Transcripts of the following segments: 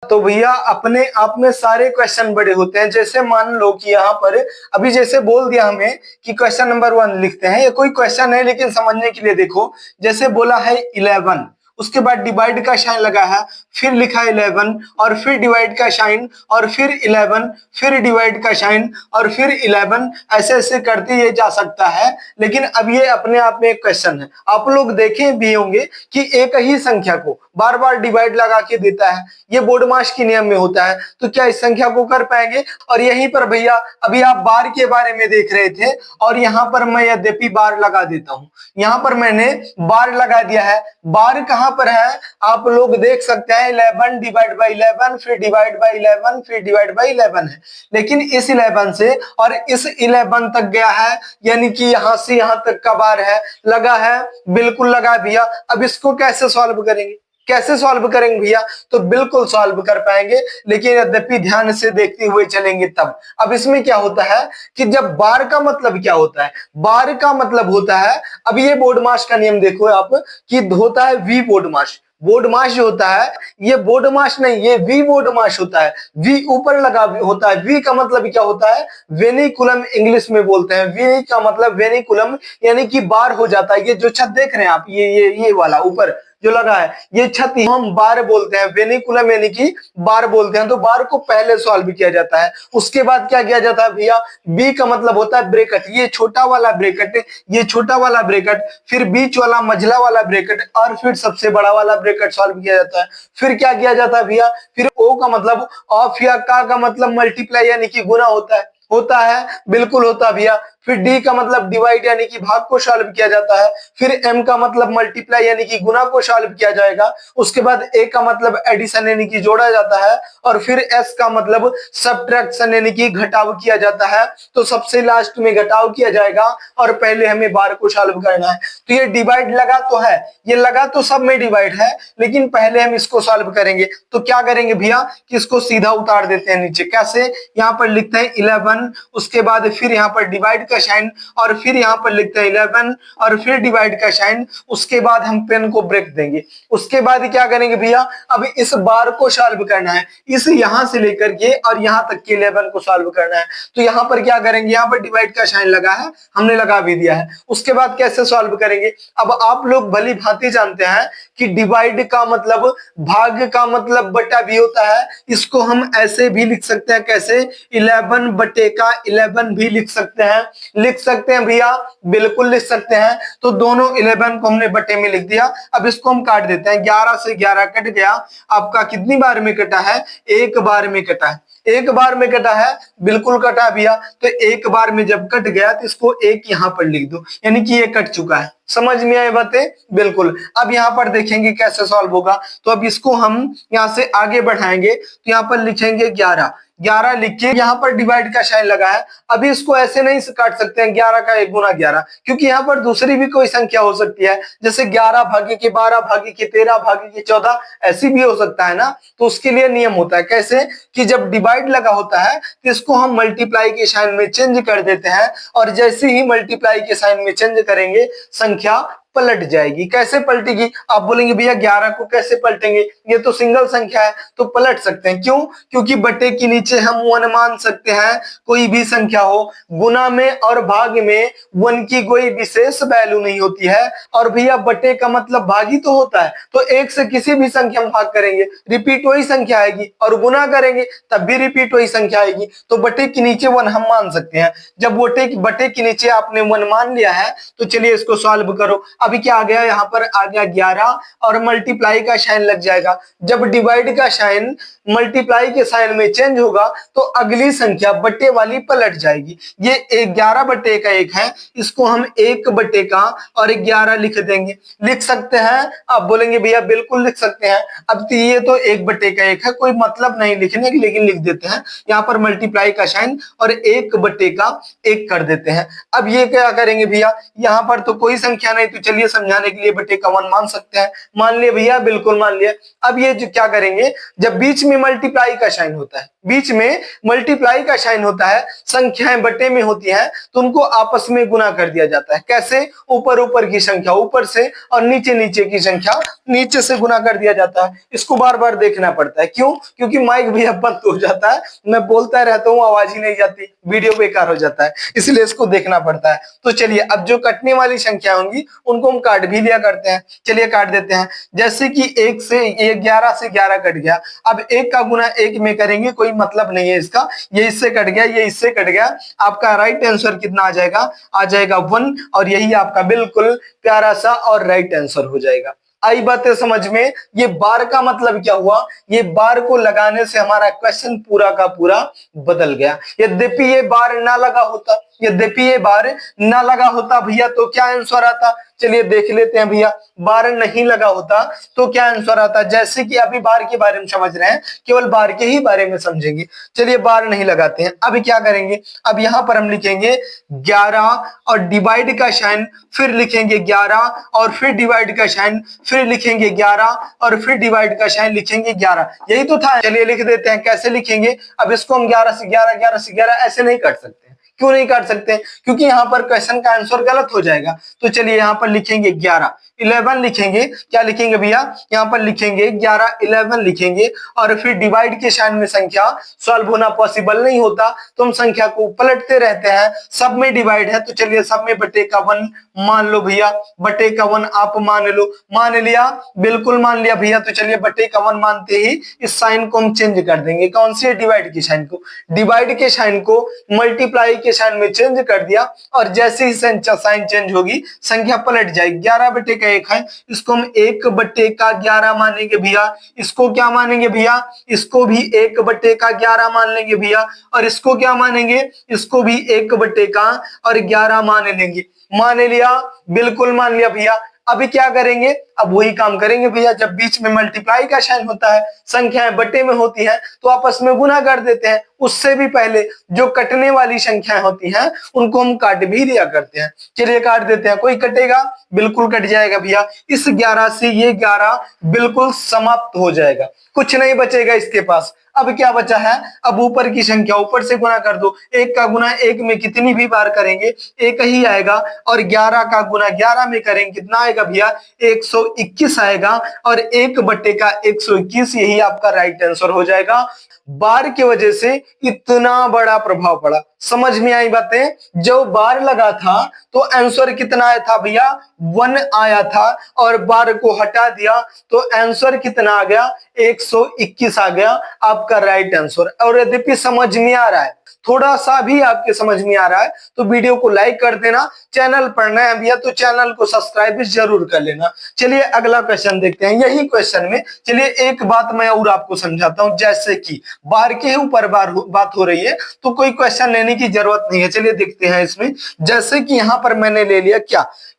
तो भैया अपने आप में सारे क्वेश्चन बड़े होते हैं। जैसे मान लो कि यहाँ पर अभी जैसे बोल दिया हमें कि क्वेश्चन नंबर 1 लिखते हैं, ये कोई क्वेश्चन है लेकिन समझने के लिए देखो। जैसे बोला है 11, उसके बाद डिवाइड का साइन लगा है, फिर लिखा है 11 और फिर डिवाइड का साइन और फिर 11, फिर डिवाइड का साइन और फिर 11, ऐसे ऐसे करते ये जा सकता है। लेकिन अब ये अपने आप में एक क्वेश्चन है, आप लोग देखे भी होंगे कि एक ही संख्या को बार बार डिवाइड लगा के देता है, ये बोडमास के नियम में होता है। तो क्या इस संख्या को कर पाएंगे? और यहीं पर भैया अभी आप बार के बारे में देख रहे थे और यहाँ पर मैं यद्यपि बार लगा देता हूं, यहाँ पर मैंने बार लगा दिया है। बार कहां पर है आप लोग देख सकते हैं, 11 डिवाइड बाई 11 फिर डिवाइड बाई 11 फिर डिवाइड बाई 11 है। लेकिन इस 11 से और इस 11 तक गया है, यानी कि यहां से यहां तक का बार है, लगा है, बिल्कुल लगा भैया। अब इसको कैसे सॉल्व करेंगे? कैसे सॉल्व करेंगे भैया? तो बिल्कुल सॉल्व कर पाएंगे, लेकिन यद्यपि ध्यान से देखते हुए चलेंगे तब। अब इसमें क्या होता है कि जब बार का मतलब क्या होता है, बार का मतलब होता है, अब ये बोडमास का नियम देखो आप कि होता है वी बोडमास। बोडमास जो होता है ये बोडमास नहीं, ये वी बोडमास होता है। वी ऊपर लगा होता है। वी का मतलब क्या होता है? वेनिकुलम इंग्लिश में बोलते हैं। वी का मतलब वेनिकुलम, यानी कि बार हो जाता है। ये जो छत देख रहे हैं आप, ये वाला ऊपर जो लगा है, ये छत हम बार बोलते हैं। वेनिकुलम यानी कि बार बोलते हैं। तो बार को पहले सॉल्व किया जाता है, उसके बाद क्या किया जाता है भैया? बी का मतलब होता है ब्रैकेट, ये छोटा वाला ब्रैकेट, ये छोटा वाला ब्रैकेट, फिर बीच वाला मझला वाला ब्रैकेट और फिर सबसे बड़ा वाला ब्रैकेट सॉल्व किया जाता है। फिर क्या किया जाता है भैया? फिर ओ का मतलब ऑफ या का मतलब मल्टीप्लाई यानी कि गुना होता है, बिल्कुल होता है भैया। फिर डी का मतलब डिवाइड यानी कि भाग को सॉल्व किया जाता है। फिर एम का मतलब मल्टीप्लाई यानी कि गुना को सॉल्व किया जाएगा। उसके बाद ए का मतलब एडिशन यानी कि जोड़ा जाता है। और फिर एस का मतलब सब्ट्रैक्शन यानी कि घटाव किया जाता है। तो सबसे लास्ट में घटाव किया जाएगा और पहले हमें बार को सॉल्व करना है। तो ये डिवाइड लगा तो है, ये लगा तो सब में डिवाइड है, लेकिन पहले हम इसको सॉल्व करेंगे। तो क्या करेंगे भैया कि इसको सीधा उतार देते हैं नीचे। कैसे? यहाँ पर लिखते हैं 11, उसके बाद फिर यहाँ पर डिवाइड का साइन और फिर यहाँ पर लिखते हैं 11 और फिर डिवाइड का साइन। उसके बाद हम पेन को ब्रेक देंगे। उसके बाद क्या करेंगे भैया? अब इस बार को सॉल्व करना है, इस यहां से लेकर के और यहां तक के 11 को सॉल्व करना है। तो यहाँ पर क्या करेंगे? यहाँ पर डिवाइड का साइन लगा है, हमने लगा भी दिया है। उसके बाद कैसे सॉल्व करेंगे? अब आप लोग भली भांति जानते हैं कि डिवाइड का मतलब भाग का मतलब बटा भी होता है। इसको हम ऐसे भी लिख सकते हैं, कैसे? 11 बटे का 11 भी लिख सकते हैं। लिख सकते हैं भैया, बिल्कुल लिख सकते हैं। तो दोनों 11 को हमने बटे में लिख दिया। अब इसको हम काट देते हैं। 11 से 11 कट गया, आपका कितनी बार में कटा है? एक बार में कटा है। एक बार में कटा है, बिल्कुल कटा भैया। तो एक बार में जब कट गया तो इसको एक यहां पर लिख दो, यानी कि ये कट चुका है। समझ में आई बातें? बिल्कुल। अब यहाँ पर देखेंगे कैसे सॉल्व होगा। तो अब इसको हम यहाँ से आगे बढ़ाएंगे, तो यहाँ पर लिखेंगे 11। 11 लिख के यहाँ पर डिवाइड का साइन लगा है। अभी इसको ऐसे नहीं काट सकते हैं 11 का 1 गुना 11, क्योंकि यहाँ पर दूसरी भी कोई संख्या हो सकती है, जैसे 11 भागे के 12 भागे के 13 भागे के 14, ऐसी भी हो सकता है ना। तो उसके लिए नियम होता है, कैसे? कि जब डिवाइड लगा होता है तो इसको हम मल्टीप्लाई के साइन में चेंज कर देते हैं, और जैसे ही मल्टीप्लाई के साइन में चेंज करेंगे संख्या पलट जाएगी। कैसे पलटेगी? आप बोलेंगे भैया 11 को कैसे पलटेंगे, ये तो सिंगल संख्या है। तो पलट सकते हैं। क्यों? क्योंकि बटे के नीचे हम 1 मान सकते हैं, कोई भी संख्या हो। गुना में और भाग में 1 की कोई विशेष वैल्यू नहीं होती है। और भैया बटे का मतलब भागी तो होता है, तो 1 से किसी भी संख्या में भाग करेंगे रिपीट वही संख्या आएगी, और गुना करेंगे तब भी रिपीट वही संख्या आएगी। तो बटे के नीचे 1 हम मान सकते हैं। जब बटे के नीचे आपने 1 मान लिया है, तो चलिए इसको सॉल्व करो। अभी क्या आ गया? यहाँ पर आ गया 11 और मल्टीप्लाई का साइन लग जाएगा। जब डिवाइड का साइन मल्टीप्लाई के साइन में चेंज होगा तो अगली संख्या बटे वाली पलट जाएगी। ये 11 बटे का 1 है, इसको हम 1 बटे का और 11 लिख देंगे। लिख सकते हैं? आप बोलेंगे भैया बिल्कुल लिख सकते हैं। अब तो ये तो 1 बटे का 1 है, कोई मतलब नहीं लिखने की, लेकिन लिख देते हैं। यहाँ पर मल्टीप्लाई का साइन और 1 बटे का 1 कर देते हैं। अब ये क्या करेंगे भैया? यहाँ पर तो कोई संख्या नहीं, तो चलिए समझाने के लिए बटे का 1 मान सकते हैं। मान लिया भैया, बिल्कुल मान लिया। अब ये जो क्या करेंगे, जब बीच में मल्टीप्लाई का साइन होता है, बीच में मल्टीप्लाई का साइन होता है, संख्याएं बटे में होती हैं, तो उनको आपस में गुना कर दिया जाता है। कैसे? ऊपर ऊपर की संख्या ऊपर से और नीचे नीचे की संख्या नीचे से गुना कर दिया जाता है। इसको बार बार देखना पड़ता है। क्यों? क्योंकि माइक भैया बंद हो जाता है, मैं बोलता रहता हूँ, आवाज ही नहीं जाती, वीडियो बेकार हो जाता है, इसलिए इसको देखना पड़ता है। तो चलिए, अब जो कटने वाली संख्या होंगी उनको हम काट भी लिया करते हैं। चलिए काट देते हैं। जैसे कि 1 से 11 से 11 कट गया। अब 1 का गुना 1 में करेंगे, कोई मतलब नहीं है इसका। ये इससे कट गया, ये इससे कट गया। आपका राइट आंसर कितना आ जाएगा? आ जाएगा 1, और यही आपका बिल्कुल प्यारा सा और राइट आंसर हो जाएगा। आई बातें समझ में? ये बार का मतलब क्या हुआ? ये बार को लगाने से हमारा क्वेश्चन पूरा का पूरा बदल गया। यद्यपि ये बार ना लगा होता, यद्यपि ये बार ना लगा होता भैया, तो क्या आंसर आता? चलिए देख लेते हैं भैया। बार नहीं लगा होता तो क्या आंसर आता? जैसे कि अभी बार के बारे में समझ रहे हैं, केवल बार के ही बारे में समझेंगे। चलिए बार नहीं लगाते हैं। अब क्या करेंगे? अब यहां पर हम लिखेंगे 11 और डिवाइड का साइन, फिर लिखेंगे 11 और फिर डिवाइड का साइन, फिर लिखेंगे 11 और फिर डिवाइड का साइन लिखेंगे 11। यही तो था। चलिए लिख देते हैं। कैसे लिखेंगे? अब इसको हम 11 से 11, 11 से 11 ऐसे नहीं कर सकते। क्यों नहीं काट सकते? क्योंकि यहाँ पर क्वेश्चन का आंसर गलत हो जाएगा। तो चलिए यहाँ पर लिखेंगे 11, 11 लिखेंगे। क्या लिखेंगे भैया? यहाँ पर लिखेंगे 11, 11 लिखेंगे, और फिर डिवाइड के साइन में संख्या सॉल्व होना पॉसिबल नहीं होता, तो हम संख्या को पलटते रहते हैं। सब में डिवाइड है, तो चलिए सब में बटे का 1 मान लो भैया। बटे का 1 आप मान लो। मान लिया? बिल्कुल मान लिया भैया। तो चलिए बटे का 1 मानते ही इस साइन को हम चेंज कर देंगे। कौन सी? डिवाइड के साइन को। डिवाइड के साइन को मल्टीप्लाई के साइन में चेंज कर दिया, और जैसे ही साइन चेंज होगी संख्या पलट जाएगी। 11 बटे का 1 है, इसको हम 1 बटे का 11 मानेंगे भैया। इसको क्या मानेंगे भैया? इसको भी 1 बटे का 11 मान लेंगे भैया। और इसको क्या मानेंगे? इसको भी 1 बटे का और 11 मान लेंगे। मान लिया? बिल्कुल मान लिया भैया। अभी क्या करेंगे? अब वही काम करेंगे भैया। जब बीच में मल्टीप्लाई का साइन होता है, संख्याएं बटे में होती हैं, तो आपस में गुना कर देते हैं। उससे भी पहले जो कटने वाली संख्याएं होती हैं उनको हम काट भी दिया करते हैं। चलिए काट देते हैं। कोई कटेगा? बिल्कुल कट जाएगा भैया। इस 11 से ये 11 बिल्कुल समाप्त हो जाएगा, कुछ नहीं बचेगा इसके पास। अब क्या बचा है? अब ऊपर की संख्या ऊपर से गुना कर दो। 1 का गुना 1 में कितनी भी बार करेंगे 1 ही आएगा, और 11 का गुना 11 में करेंगे कितना आएगा भैया? 121 आएगा, और 1 बटे का 121 यही आपका राइट आंसर हो जाएगा। बार की वजह से इतना बड़ा प्रभाव पड़ा। समझ में आई बातें? जो बार लगा था तो आंसर कितना आया था भैया? 1 आया था, और बार को हटा दिया तो आंसर कितना आ गया? 121 आ गया आपका राइट आंसर। और यद्यपि समझ में आ रहा है, थोड़ा सा भी आपके समझ में आ रहा है, तो वीडियो को लाइक कर देना। चैनल पर नए हैं भैया तो चैनल को सब्सक्राइब जरूर कर लेना। चलिए अगला क्वेश्चन देखते हैं। यही क्वेश्चन में चलिए एक बात मैं और आपको समझाता हूं। जैसे कि बार के ऊपर बात हो रही है, तो कोई क्वेश्चन लेने की जरूरत नहीं है। चलिए देखते हैं इसमें। जैसे कि यहां पर मैंने ले लिया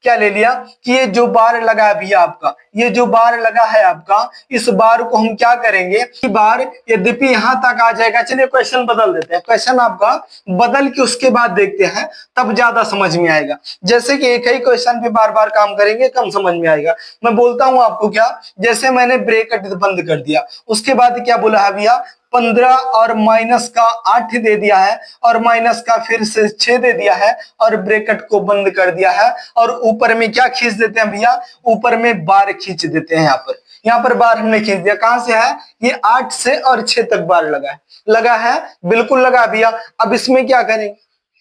क्या ले लिया कि ये जो बार लगा है भैया आपका, ये जो बार लगा है आपका, इस बार को हम क्या करेंगे कि बार यद्यपि यहां तक आ जाएगा। चलिए क्वेश्चन बदल देते हैं। क्वेश्चन आपका बदल के उसके बाद देखते हैं, तब ज्यादा समझ में आएगा। जैसे कि एक ही क्वेश्चन पे बार बार काम करेंगे, कम समझ में आएगा। मैं बोलता हूं आपको क्या, जैसे मैंने ब्रैकेट बंद कर दिया, उसके बाद क्या बोला है भैया? 15 और माइनस का 8 दे दिया है, और माइनस का फिर से 6 दे दिया है, और ब्रैकेट को बंद कर दिया है। और ऊपर में क्या खींच देते हैं भैया? ऊपर में बार खींच देते हैं। यहाँ पर बार हमने खींच दिया। कहां से है? ये 8 से और 6 तक बार लगा है बिल्कुल लगा भैया। अब इसमें क्या करेंगे?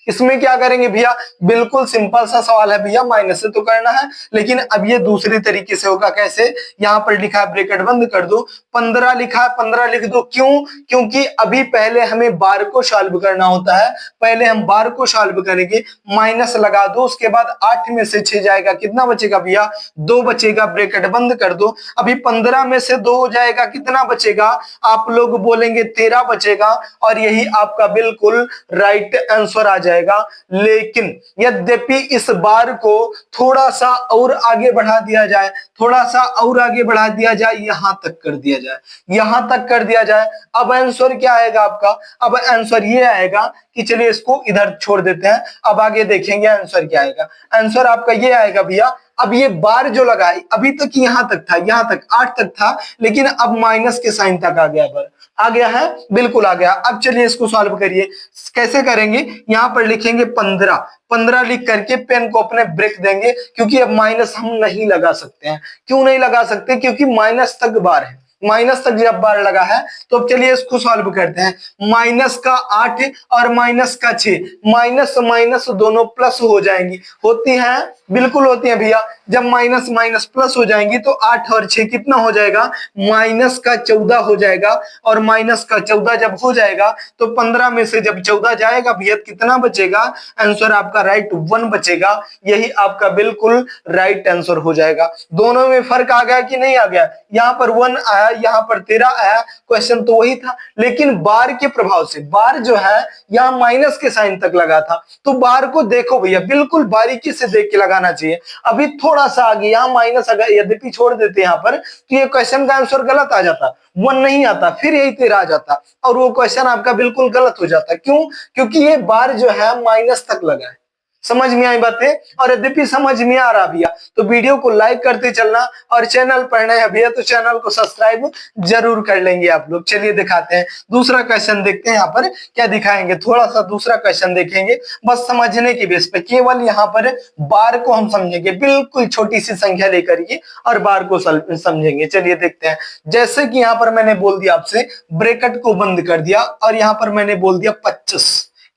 इसमें क्या करेंगे भैया? बिल्कुल सिंपल सा सवाल है भैया, माइनस से तो करना है, लेकिन अब ये दूसरी तरीके से होगा। कैसे? यहाँ पर लिखा है ब्रैकेट बंद कर दो, 15 लिखा है, 15 लिख दो। क्यों? क्योंकि अभी पहले हमें बार को सॉल्व करना होता है। पहले हम बार को सॉल्व करेंगे, माइनस लगा दो, उसके बाद 8 में से 6 जाएगा, कितना बचेगा भैया? 2 बचेगा। ब्रैकेट बंद कर दो। अभी 15 में से 2 हो जाएगा, कितना बचेगा? आप लोग बोलेंगे 13 बचेगा, और यही आपका बिल्कुल राइट आंसर आ जाएगा। जाएगा। लेकिन यद्यपि इस बार को थोड़ा सा और आगे बढ़ा दिया जाए, थोड़ा सा और आगे बढ़ा दिया जाए, यहां तक कर दिया जाए, यहां तक कर दिया जाए, अब आंसर क्या आएगा आपका? अब आंसर ये आएगा कि चलिए इसको इधर छोड़ देते हैं, अब आगे देखेंगे आंसर क्या आएगा। आंसर आपका ये आएगा भैया, अब ये बार जो लगा है अभी तक यहां तक था, यहां तक 8 तक था, लेकिन अब माइनस के साइन तक आ गया, बार आ गया है, बिल्कुल आ गया। अब चलिए इसको सॉल्व करिए। कैसे करेंगे? यहां पर लिखेंगे 15, 15 लिख करके पेन को अपने ब्रेक देंगे, क्योंकि अब माइनस हम नहीं लगा सकते हैं। क्यों नहीं लगा सकते? क्योंकि माइनस तक बार है, माइनस तक जब बार लगा है तो अब चलिए इसको सॉल्व करते हैं। माइनस का 8 और माइनस का 6, माइनस माइनस दोनों प्लस हो जाएंगी, होती हैं, बिल्कुल होती हैं भैया। जब माइनस माइनस प्लस हो जाएंगी तो 8 और 6 कितना हो जाएगा? माइनस का 14 हो जाएगा। और माइनस का 14 जब हो जाएगा तो 15 में से जब 14 जाएगा भैया कितना बचेगा? आंसर आपका राइट 1 बचेगा। यही आपका बिल्कुल राइट आंसर हो जाएगा। दोनों में फर्क आ गया कि नहीं आ गया? यहाँ पर 1 आया, यहाँ पर 13 आया, क्वेश्चन तो वही था, लेकिन बार के प्रभाव से, बार जो है यहाँ माइनस के साइन तक लगा था, तो बार को देखो भैया, बिल्कुल बारीकी से देख के लगाना चाहिए। अभी थोड़ा सा आगे यहाँ माइनस अगर यद्यपि छोड़ देते यहाँ पर तो ये क्वेश्चन का आंसर गलत आ जाता, 1 नहीं आता, फिर यही 13 आ जाता और वो क्वेश्चन आपका बिल्कुल गलत हो जाता। क्यों? क्योंकि ये बार जो है माइनस तक लगा है। समझ में आई बातें? और यद्यपि समझ में आ रहा भैया तो वीडियो को लाइक करते चलना, और चैनल पर नए हैं भैया तो चैनल को सब्सक्राइब जरूर कर लेंगे आप लोग। चलिए दिखाते हैं दूसरा क्वेश्चन, देखते हैं यहाँ पर क्या दिखाएंगे। थोड़ा सा दूसरा क्वेश्चन देखेंगे बस समझने की बेस पे, केवल यहाँ पर बार को हम समझेंगे, बिल्कुल छोटी सी संख्या लेकर के और बार को समझेंगे। चलिए देखते हैं। जैसे कि यहाँ पर मैंने बोल दिया आपसे, ब्रैकेट को बंद कर दिया और यहाँ पर मैंने बोल दिया 25,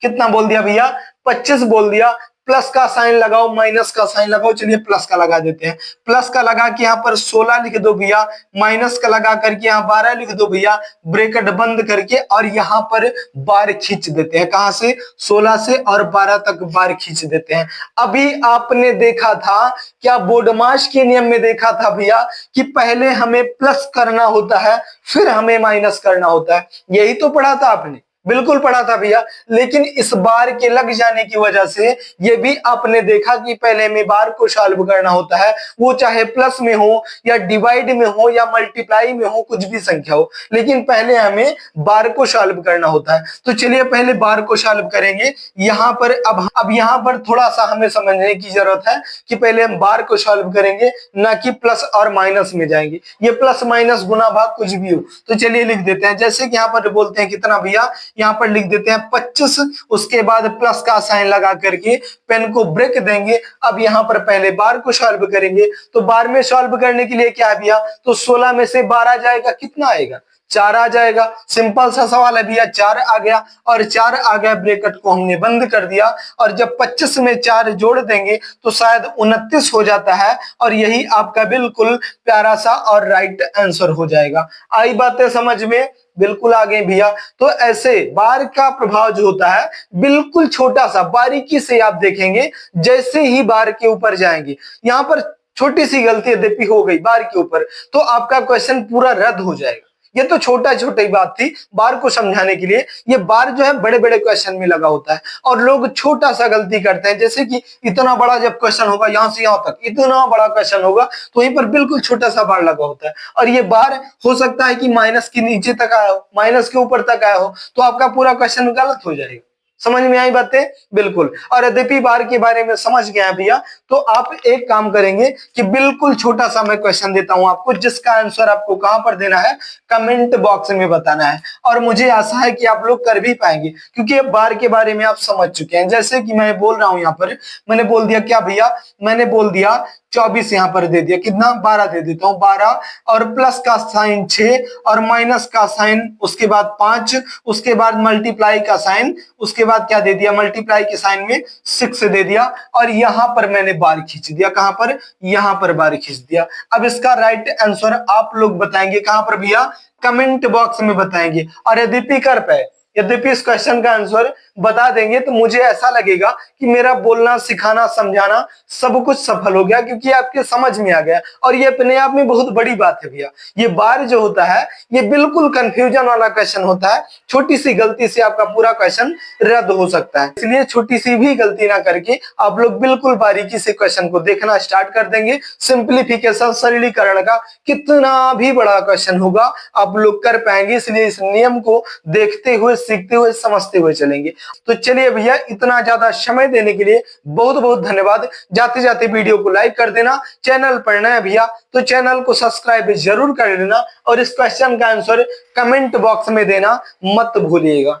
कितना बोल दिया भैया? 25 बोल दिया। प्लस का साइन लगाओ, माइनस का साइन लगाओ, चलिए प्लस का लगा देते हैं। प्लस का लगा के यहाँ पर 16 लिख दो भैया, माइनस का लगा करके यहाँ 12 लिख दो भैया, ब्रैकेट बंद करके और यहाँ पर बार खींच देते हैं। कहां से? 16 से और 12 तक बार खींच देते हैं। अभी आपने देखा था क्या, बोडमास के नियम में देखा था भैया कि पहले हमें प्लस करना होता है फिर हमें माइनस करना होता है, यही तो पढ़ा था आपने, बिल्कुल पढ़ा था भैया। लेकिन इस बार के लग जाने की वजह से ये भी आपने देखा कि पहले में बार को सॉल्व करना होता है, वो चाहे प्लस में हो या डिवाइड में हो या मल्टीप्लाई में हो, कुछ भी संख्या हो, लेकिन पहले हमें बार को सॉल्व करना होता है। तो चलिए पहले बार को सॉल्व करेंगे। यहाँ पर अब यहाँ पर थोड़ा सा हमें समझने की जरूरत है कि पहले हम बार को सॉल्व करेंगे, ना कि प्लस और माइनस में जाएंगे। ये प्लस माइनस गुना भाग कुछ भी हो, तो चलिए लिख देते हैं। जैसे कि यहाँ पर बोलते हैं कितना भैया, यहाँ पर लिख देते हैं 25, उसके बाद प्लस का साइन लगा करके पेन को ब्रेक देंगे। अब यहाँ पर पहले बार को सॉल्व करेंगे, तो बार में सॉल्व करने के लिए क्या भैया, तो 16 में से 12 जाएगा, कितना आएगा? 4 आ जाएगा। सिंपल सा सवाल है भैया, 4 आ गया और 4 आ गया, ब्रैकेट को हमने बंद कर दिया और जब 25 में 4 जोड़ देंगे तो शायद 29 हो जाता है और यही आपका बिल्कुल प्यारा सा और राइट आंसर हो जाएगा। आई बातें समझ में? बिल्कुल आ गए भैया। तो ऐसे बार का प्रभाव जो होता है बिल्कुल छोटा सा, बारीकी से आप देखेंगे, जैसे ही बार के ऊपर जाएंगे, यहाँ पर छोटी सी गलती यद्यपि हो गई बार के ऊपर तो आपका क्वेश्चन पूरा रद्द हो जाएगा। ये तो छोटा छोटी बात थी बार को समझाने के लिए। ये बार जो है बड़े बड़े क्वेश्चन में लगा होता है और लोग छोटा सा गलती करते हैं, जैसे कि इतना बड़ा जब क्वेश्चन होगा, यहां से यहां तक इतना बड़ा क्वेश्चन होगा तो वहीं पर बिल्कुल छोटा सा बार लगा होता है। और ये बार हो सकता है कि माइनस के नीचे तक आया हो, माइनस के ऊपर तक आया हो, तो आपका पूरा क्वेश्चन गलत हो जाएगा। समझ में आई बातें? बिल्कुल। और यद्यपि बार के बारे में समझ गए हैं भैया, तो आप एक काम करेंगे कि बिल्कुल छोटा सा मैं क्वेश्चन देता हूं आपको, जिसका आंसर आपको कहां पर देना है, कमेंट बॉक्स में बताना है। और मुझे आशा है कि आप लोग कर भी पाएंगे, क्योंकि अब बार के बारे में आप समझ चुके हैं। जैसे कि मैं बोल रहा हूं, यहाँ पर मैंने बोल दिया क्या भैया, मैंने बोल दिया 24, यहाँ पर दे दिया कितना, 12 दे देता हूं, 12 और प्लस का साइन 6 और माइनस का साइन, उसके बाद 5, उसके बाद मल्टीप्लाई का साइन, उसके बाद क्या दे दिया, मल्टीप्लाई के साइन में 6 दे दिया और यहां पर मैंने बार खींच दिया। कहां पर? यहां पर बार खींच दिया। अब इसका राइट आंसर आप लोग बताएंगे कहां पर भैया, कमेंट बॉक्स में बताएंगे। और यद्यपि कर पाए यद्यपि इस क्वेश्चन का आंसर बता देंगे तो मुझे ऐसा लगेगा कि मेरा बोलना, सिखाना, समझाना सब कुछ सफल हो गया, क्योंकि आपके समझ में आ गया। और ये अपने आप में बहुत बड़ी बात है भैया। ये बार जो होता है ये बिल्कुल कंफ्यूजन वाला क्वेश्चन होता है, छोटी सी गलती से आपका पूरा क्वेश्चन रद्द हो सकता है। इसलिए छोटी सी भी गलती ना करके आप लोग बिल्कुल बारीकी से क्वेश्चन को देखना स्टार्ट कर देंगे। सिंप्लीफिकेशन, सरलीकरण का कितना भी बड़ा क्वेश्चन होगा आप लोग कर पाएंगे। इसलिए इस नियम को देखते हुए, सीखते हुए, समझते हुए चलेंगे। तो चलिए भैया, इतना ज्यादा समय देने के लिए बहुत बहुत धन्यवाद। जाते जाते वीडियो को लाइक कर देना। चैनल पर नया भैया तो चैनल को सब्सक्राइब जरूर कर लेना, और इस क्वेश्चन का आंसर कमेंट बॉक्स में देना मत भूलिएगा।